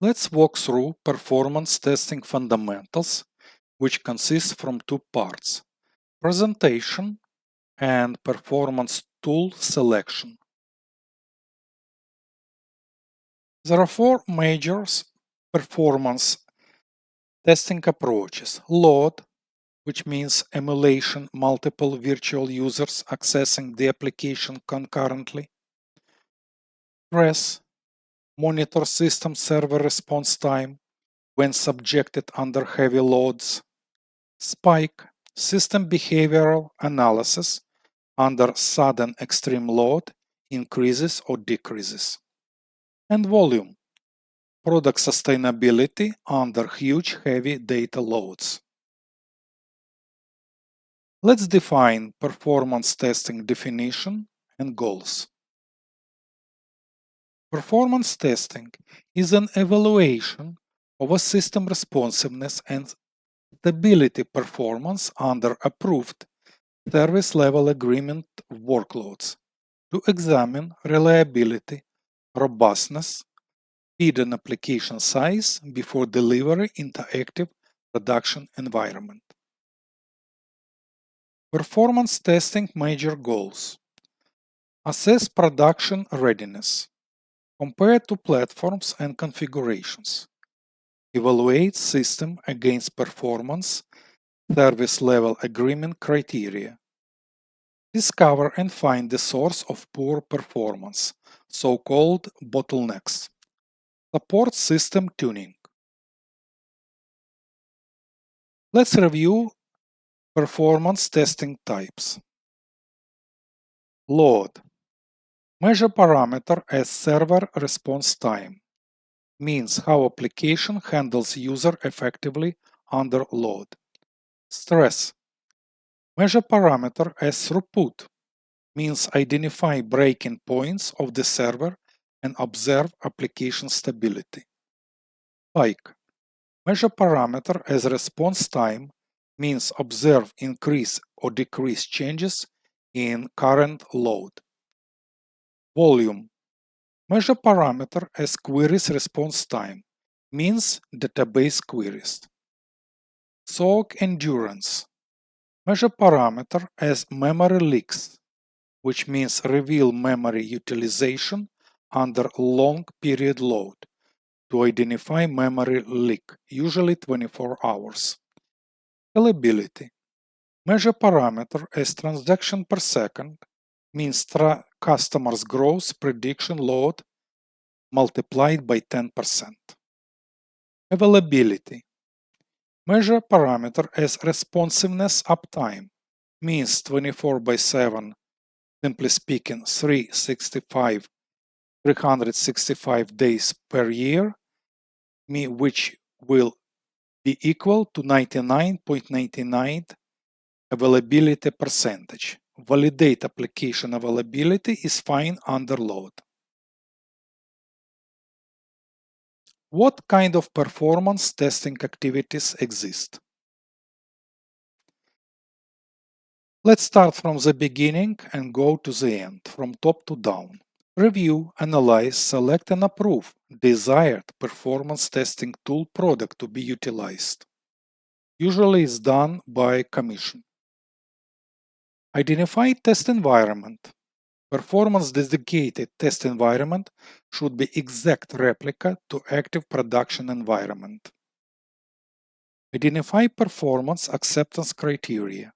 Let's walk through performance testing fundamentals, which consist from two parts: presentation and performance tool selection. There are four major performance testing approaches: load, which means emulation multiple virtual users accessing the application concurrently; stress, monitor system server response time when subjected under heavy loads; spike, system behavioral analysis under sudden extreme load increases or decreases; and volume, product sustainability under huge heavy data loads. Let's define performance testing definition and goals. Performance testing is an evaluation of a system responsiveness and stability performance under approved service level agreement workloads to examine reliability, robustness, speed and application size before delivery into active production environment. Performance testing major goals: assess production readiness, compare to platforms and configurations, evaluate system against performance service level agreement criteria, discover and find the source of poor performance, so-called bottlenecks, support system tuning. Let's review performance testing types. Load. Measure parameter as server response time. Means how application handles user effectively under load. Stress. Measure parameter as throughput. Means identify breaking points of the server and observe application stability. Spike. Measure parameter as response time. Means observe increase or decrease changes in current load. Volume. Measure parameter as queries response time. Means database queries. SOAK endurance. Measure parameter as memory leaks, which means reveal memory utilization under long period load to identify memory leak, usually 24 hours. Scalability. Measure parameter as transaction per second, means customers' growth prediction load multiplied by 10%. Availability. Measure parameter as responsiveness uptime, means 24/7, simply speaking 365 days per year, which will be equal to 99.99 availability percentage. Validate application availability is fine under load. What kind of performance testing activities exist? Let's start from the beginning and go to the end, from top to down. Review, analyze, select and approve desired performance testing tool product to be utilized. Usually is done by commission. Identify test environment. Performance dedicated test environment should be exact replica to active production environment. Identify performance acceptance criteria.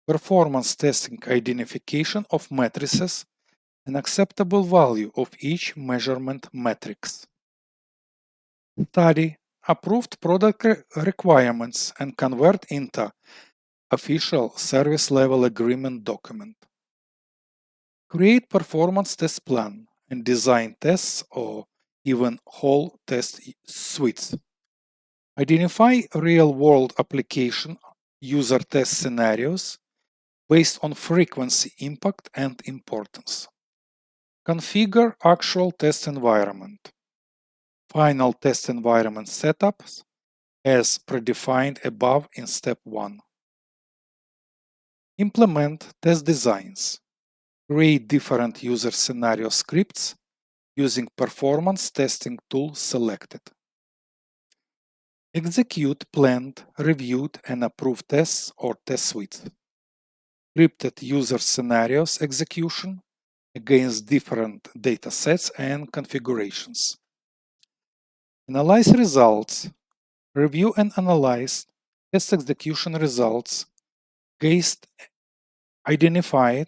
Performance testing identification of matrices and acceptable value of each measurement matrix. Study approved product requirements and convert into official service level agreement document. Create performance test plan and design tests or even whole test suites. Identify real-world application user test scenarios based on frequency, impact, and importance. Configure actual test environment. Final test environment setups as predefined above in step 1. Implement test designs. Create different user scenario scripts using performance testing tool selected. Execute planned, reviewed, and approved tests or test suites. Scripted user scenarios execution against different datasets and configurations. Analyze results. Review and analyze test execution results against identified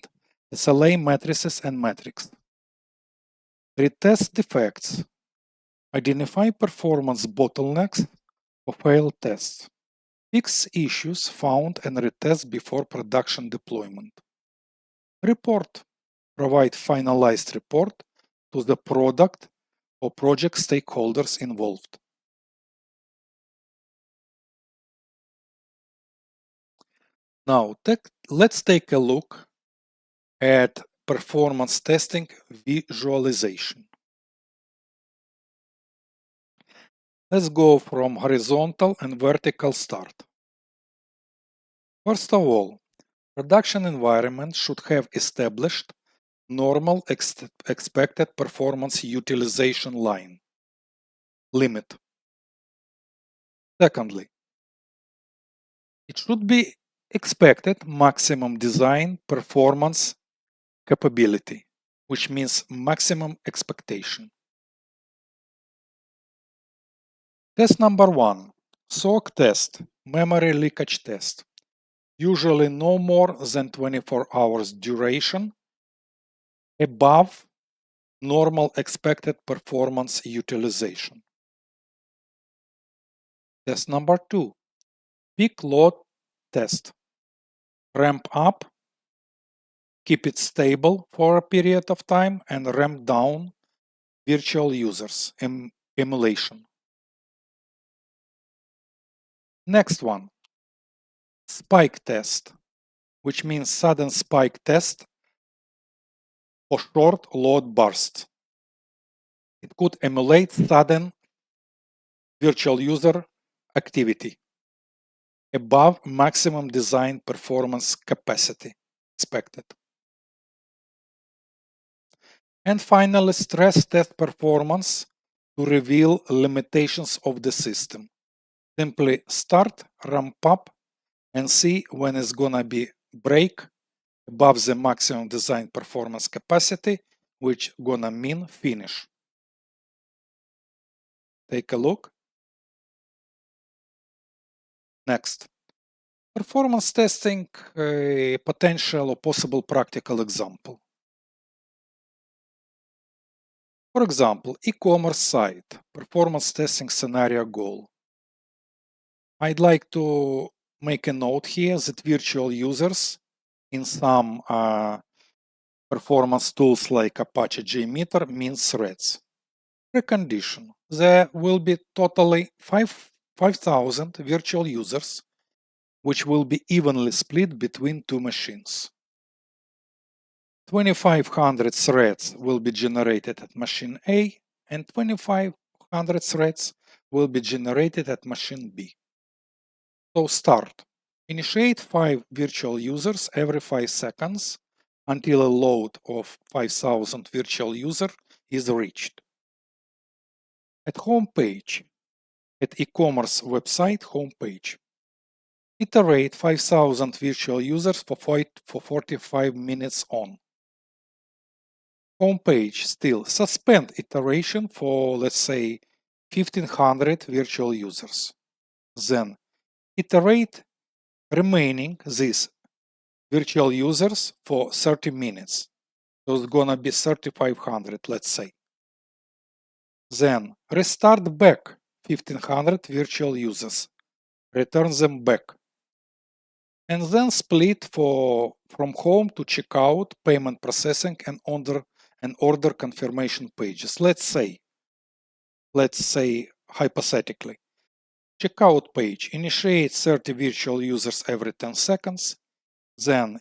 SLA matrices and metrics. Retest defects. Identify performance bottlenecks or failed tests. Fix issues found and retest before production deployment. Report. Provide finalized report to the product or project stakeholders involved. Now, let's take a look at performance testing visualization. Let's go from horizontal and vertical start. First of all, production environment should have established normal expected performance utilization line limit. Secondly, it should be expected maximum design performance capability, which means maximum expectation. Test number 1, SOC test, memory leakage test. Usually no more than 24 hours duration, above normal expected performance utilization. Test number 2, peak load test. Ramp up, keep it stable for a period of time, and ramp down virtual users emulation. Next one, spike test, which means sudden spike test for short load burst. It could emulate sudden virtual user activity above maximum design performance capacity expected. And finally, stress test performance to reveal limitations of the system. Simply start, ramp up, and see when it's gonna be break above the maximum design performance capacity, which gonna mean finish. Take a look. Next. Performance testing, a potential or possible practical example. For example, e-commerce site, performance testing scenario goal. I'd like to make a note here that virtual users in some performance tools like Apache JMeter means threads. Precondition, there will be totally 5,000 virtual users, which will be evenly split between two machines. 2,500 threads will be generated at machine A, and 2,500 threads will be generated at machine B. So start. Initiate 5 virtual users every 5 seconds until a load of 5,000 virtual user is reached. At home page, at e-commerce website homepage, iterate 5,000 virtual users for 45 minutes on. Homepage still suspend iteration for, let's say, 1,500 virtual users. Then iterate remaining these virtual users for 30 minutes. So it's gonna be 3,500, let's say. Then restart back 1,500 virtual users. Return them back. And then split from home to checkout, payment processing, and order confirmation pages. Let's say hypothetically, checkout page initiates 30 virtual users every 10 seconds. Then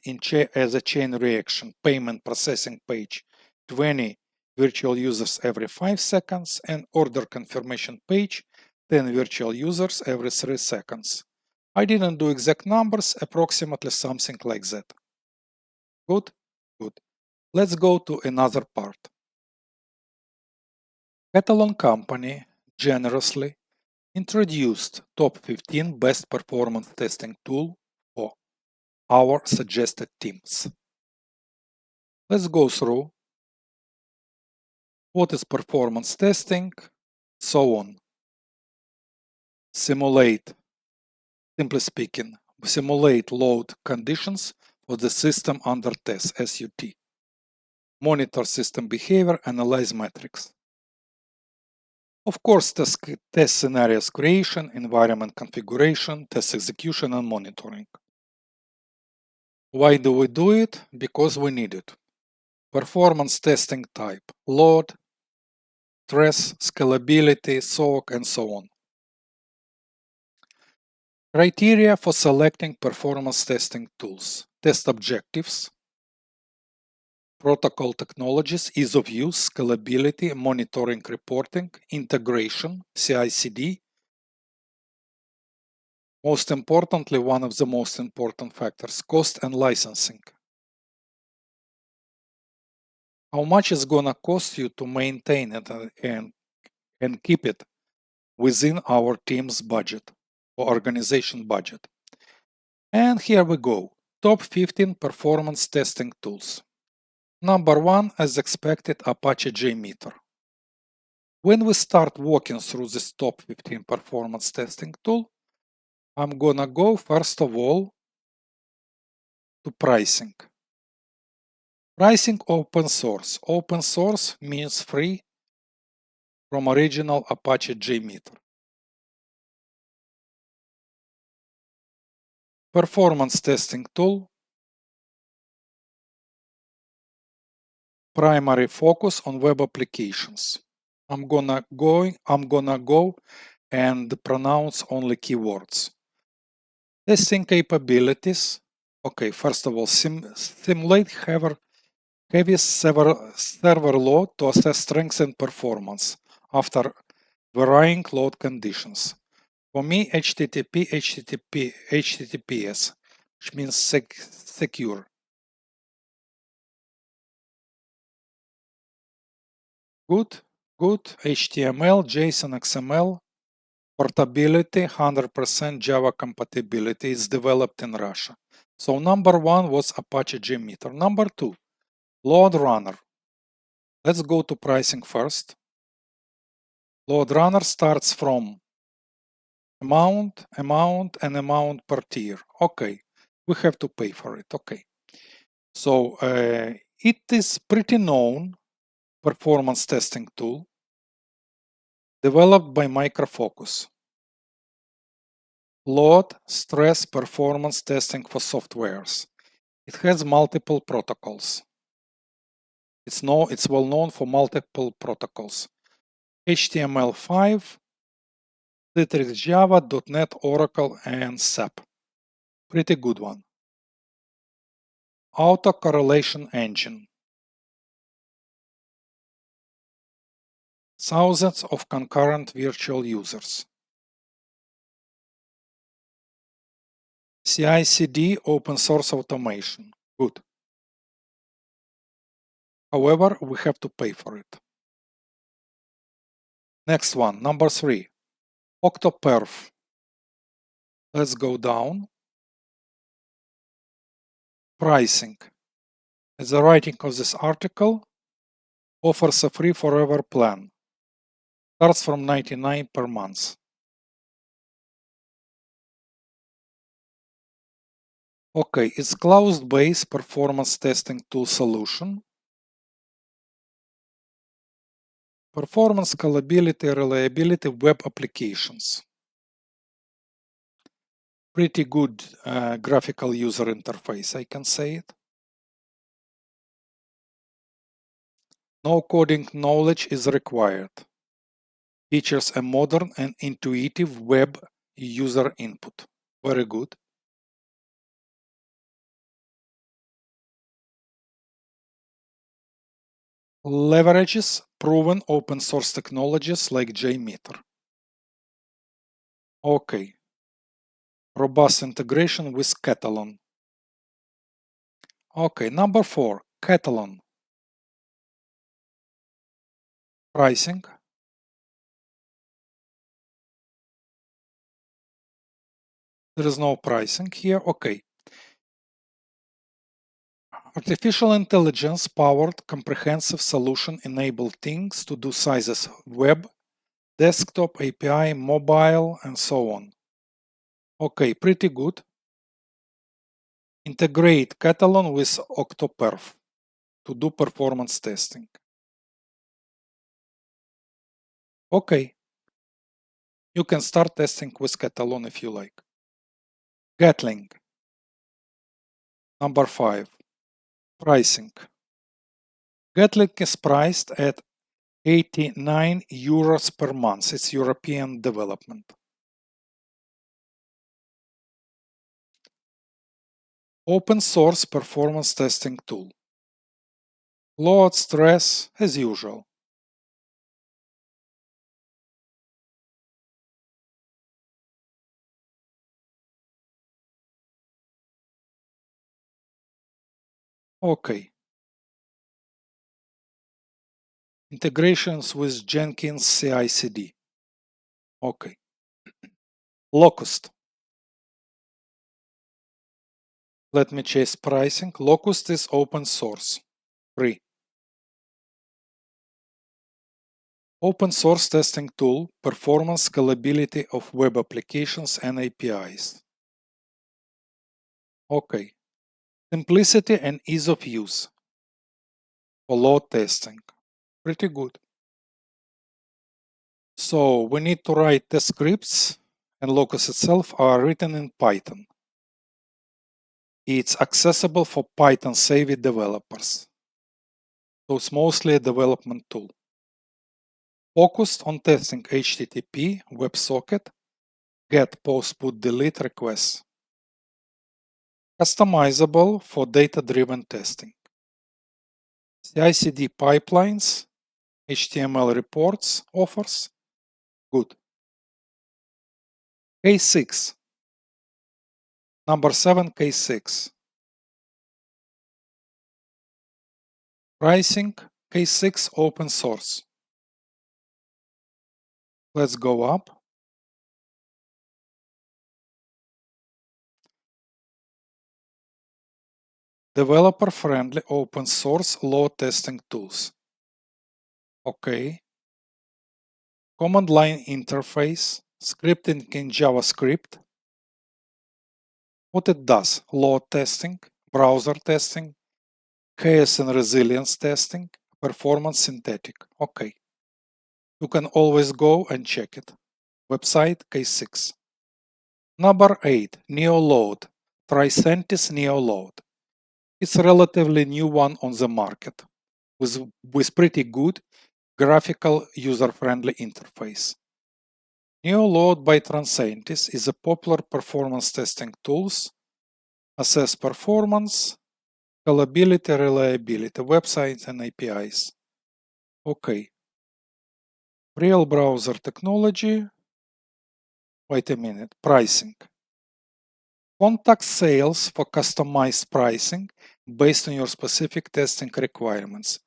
as a chain reaction, payment processing page, 20 virtual users every 5 seconds, and order confirmation page, 10 virtual users every 3 seconds. I didn't do exact numbers, approximately something like that. Good? Good. Let's go to another part. Catalan company generously introduced top 15 best performance testing tool for our suggested teams. Let's go through what is performance testing, so on. Simulate, simply speaking, simulate load conditions for the system under test, SUT. Monitor system behavior, analyze metrics. Of course, test scenarios creation, environment configuration, test execution, and monitoring. Why do we do it? Because we need it. Performance testing type, load, stress, scalability, SOC, and so on. Criteria for selecting performance testing tools. Test objectives, protocol technologies, ease of use, scalability, monitoring, reporting, integration, CI/CD. Most importantly, one of the most important factors, cost and licensing. How much is gonna cost you to maintain it and keep it within our team's budget or organization budget? And here we go. Top 15 performance testing tools. Number 1, as expected, Apache JMeter. When we start walking through this top 15 performance testing tool, I'm gonna go first of all to pricing. Pricing open source. Open source means free from original Apache JMeter. Performance testing tool. Primary focus on web applications. I'm gonna go and pronounce only keywords. Testing capabilities. Okay, first of all, simulate heavy server load to assess strength and performance after varying load conditions. For me, HTTPS, which means secure. Good. HTML, JSON, XML, portability, 100% Java compatibility is developed in Russia. So number 1 was Apache JMeter. Number 2, Load Runner. Let's go to pricing first. Load Runner starts from amount, and amount per tier. Okay, we have to pay for it. Okay. So it is pretty known performance testing tool developed by Micro Focus. Load, stress, performance testing for softwares. It has multiple protocols. It's well known for multiple protocols. HTML5, Citrix Java, .NET, Oracle, and SAP. Pretty good one. Autocorrelation engine. Thousands of concurrent virtual users. CI/CD open source automation. Good. However, we have to pay for it. Next one, number 3. Octoperf. Let's go down. Pricing. As the writing of this article offers a free forever plan. Starts from 99 per month. Okay, it's cloud-based performance testing tool solution. Performance, scalability, reliability, web applications. Pretty good graphical user interface, I can say it. No coding knowledge is required. Features a modern and intuitive web user input. Very good. Leverages proven open source technologies like JMeter. Okay. Robust integration with Catalan. Okay, number 4, Catalan. Pricing. There is no pricing here. Okay. Artificial intelligence powered comprehensive solution enable things to do sizes web, desktop, API, mobile, and so on. Okay, pretty good. Integrate Catalan with Octoperf to do performance testing. Okay, you can start testing with Catalan if you like. Gatling. Number 5. Pricing. Gatling is priced at 89 euros per month. It's European development. Open source performance testing tool. Load stress as usual. Okay. Integrations with Jenkins CI/CD. Okay. Locust. Let me chase pricing. Locust is open source. Free. Open source testing tool, performance scalability of web applications and APIs. Okay. Simplicity and ease of use for load testing. Pretty good. So we need to write test scripts, and Locust itself are written in Python. It's accessible for Python-savvy developers. So it's mostly a development tool. Focused on testing HTTP, WebSocket, GET, POST, PUT, DELETE requests. Customizable for data-driven testing. CI/CD pipelines, HTML reports, offers. Good. K6. Number 7, K6. Pricing, K6 open source. Let's go up. Developer-friendly open source load testing tools. Okay. Command line interface, scripting in JavaScript. What it does: load testing, browser testing, chaos and resilience testing, performance synthetic. Okay. You can always go and check it. Website K6. Number 8, NeoLoad. Tricentis NeoLoad. It's a relatively new one on the market with pretty good graphical user-friendly interface. NeoLoad by Tricentis is a popular performance testing tools, assess performance, scalability, reliability, websites and APIs. Okay. Real browser technology. Wait a minute. Pricing. Contact sales for customized pricing based on your specific testing requirements.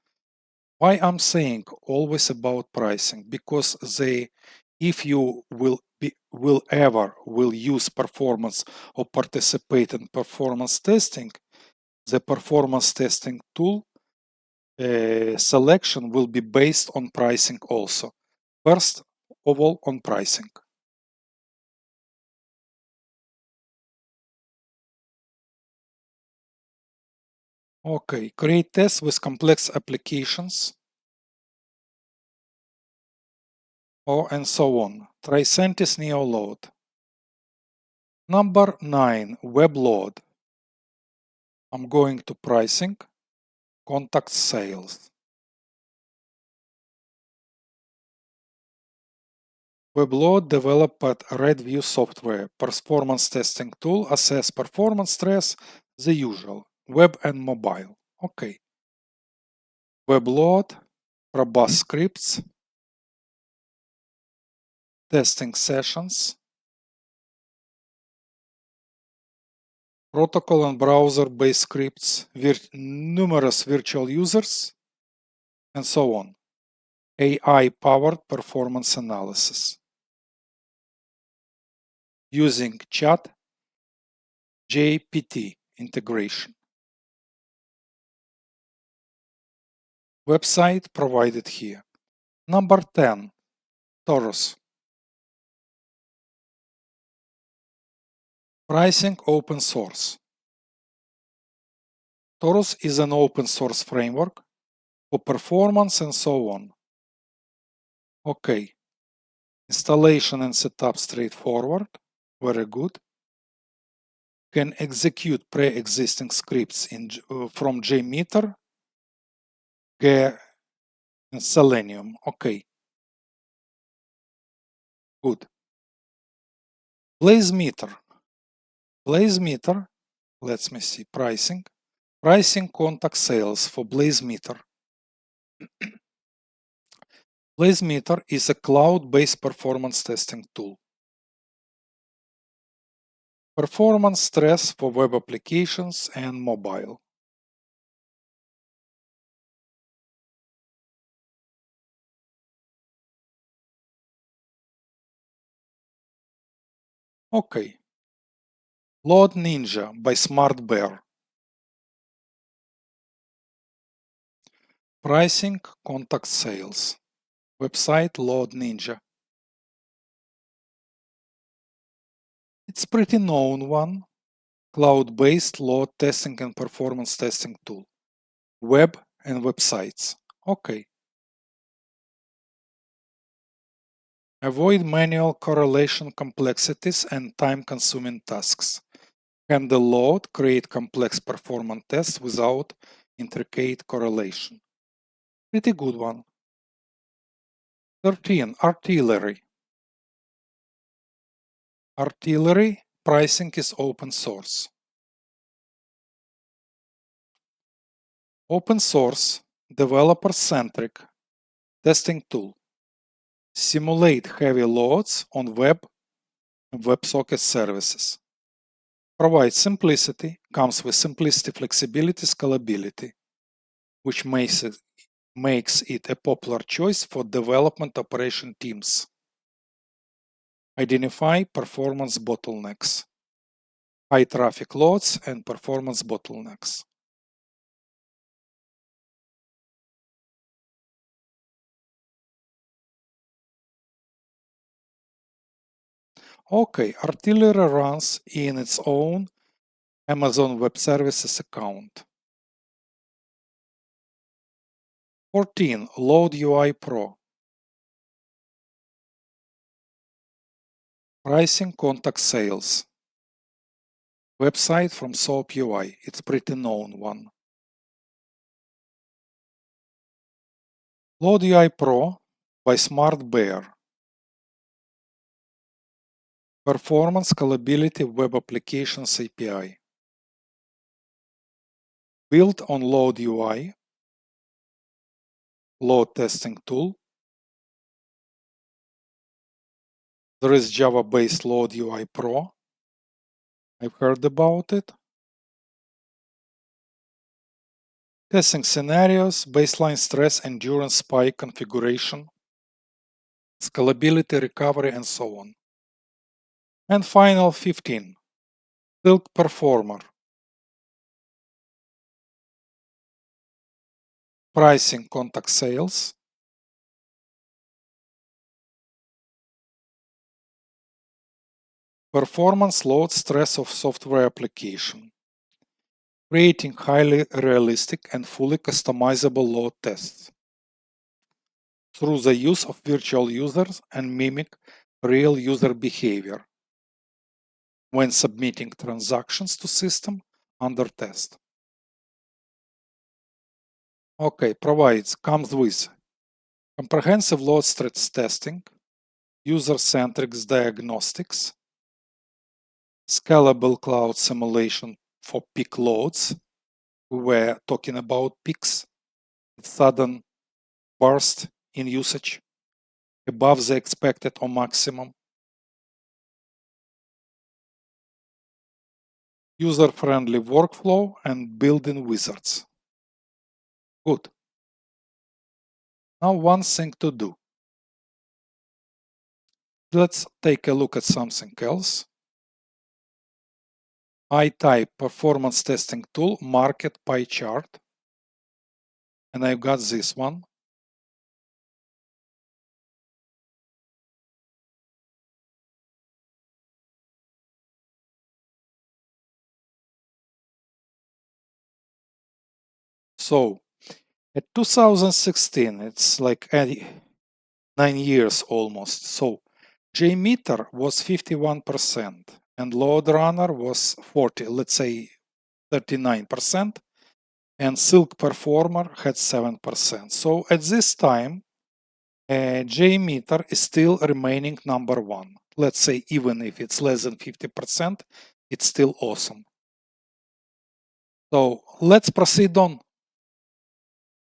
Why I'm saying always about pricing? Because if you will use performance or participate in performance testing, the performance testing tool selection will be based on pricing also. First of all, on pricing. Okay, create tests with complex applications and so on. Tricentis NeoLoad. Number 9, WebLoad. I'm going to pricing, contact sales. WebLoad developed at RedView Software, performance testing tool, assess performance stress, the usual, web and mobile. Okay. WebLoad, robust scripts, testing sessions, protocol and browser-based scripts, numerous virtual users, and so on. AI-powered performance analysis. Using chat, JPT integration. Website provided here. Number 10, Torus. Pricing open source. Torus is an open source framework for performance and so on. Okay. Installation and setup straightforward. Very good. Can execute pre-existing scripts from JMeter, G, and Selenium. Okay. Good. BlazeMeter. BlazeMeter. Let me see. Pricing. Pricing contact sales for BlazeMeter. BlazeMeter is a cloud-based performance testing tool. Performance stress for web applications and mobile. Okay. Load Ninja by Smart Bear. Pricing contact sales. Website Load Ninja. It's pretty known one. Cloud-based load testing and performance testing tool. Web and websites. Okay. Avoid manual correlation complexities and time-consuming tasks. Handle load, create complex performance tests without intricate correlation. Pretty good one. 13. Artillery. Artillery pricing is open source. Open source, developer-centric testing tool. Simulate heavy loads on web and WebSocket services. Provides simplicity, comes with simplicity, flexibility, scalability, which makes it a popular choice for development operation teams. Identify performance bottlenecks, high traffic loads and performance bottlenecks. Okay, Artillery runs in its own Amazon Web Services account. 14. Load UI Pro. Pricing contact sales. Website from SOAP UI. It's pretty known one. Load UI Pro by Smart Bear. Performance Scalability Web Applications API. Built on Load UI, load testing tool. There is Java-based Load UI Pro. I've heard about it. Testing scenarios, baseline stress, endurance, spike configuration, scalability, recovery, and so on. And final 15. Silk Performer. Pricing contact sales. Performance load stress of software application. Creating highly realistic and fully customizable load tests through the use of virtual users and mimic real user behavior when submitting transactions to system under test. Okay, comes with comprehensive load stress testing, user-centric diagnostics, scalable cloud simulation for peak loads. We were talking about peaks, sudden burst in usage above the expected or maximum. User-friendly workflow and built-in wizards. Good. Now one thing to do. Let's take a look at something else. I type performance testing tool market pie chart, and I've got this one. So at 2016, it's like 9 years almost. So JMeter was 51% and Load Runner was 40, let's say 39%, and Silk Performer had 7%. So at this time, JMeter is still remaining number one. Let's say even if it's less than 50%, it's still awesome. So let's proceed on.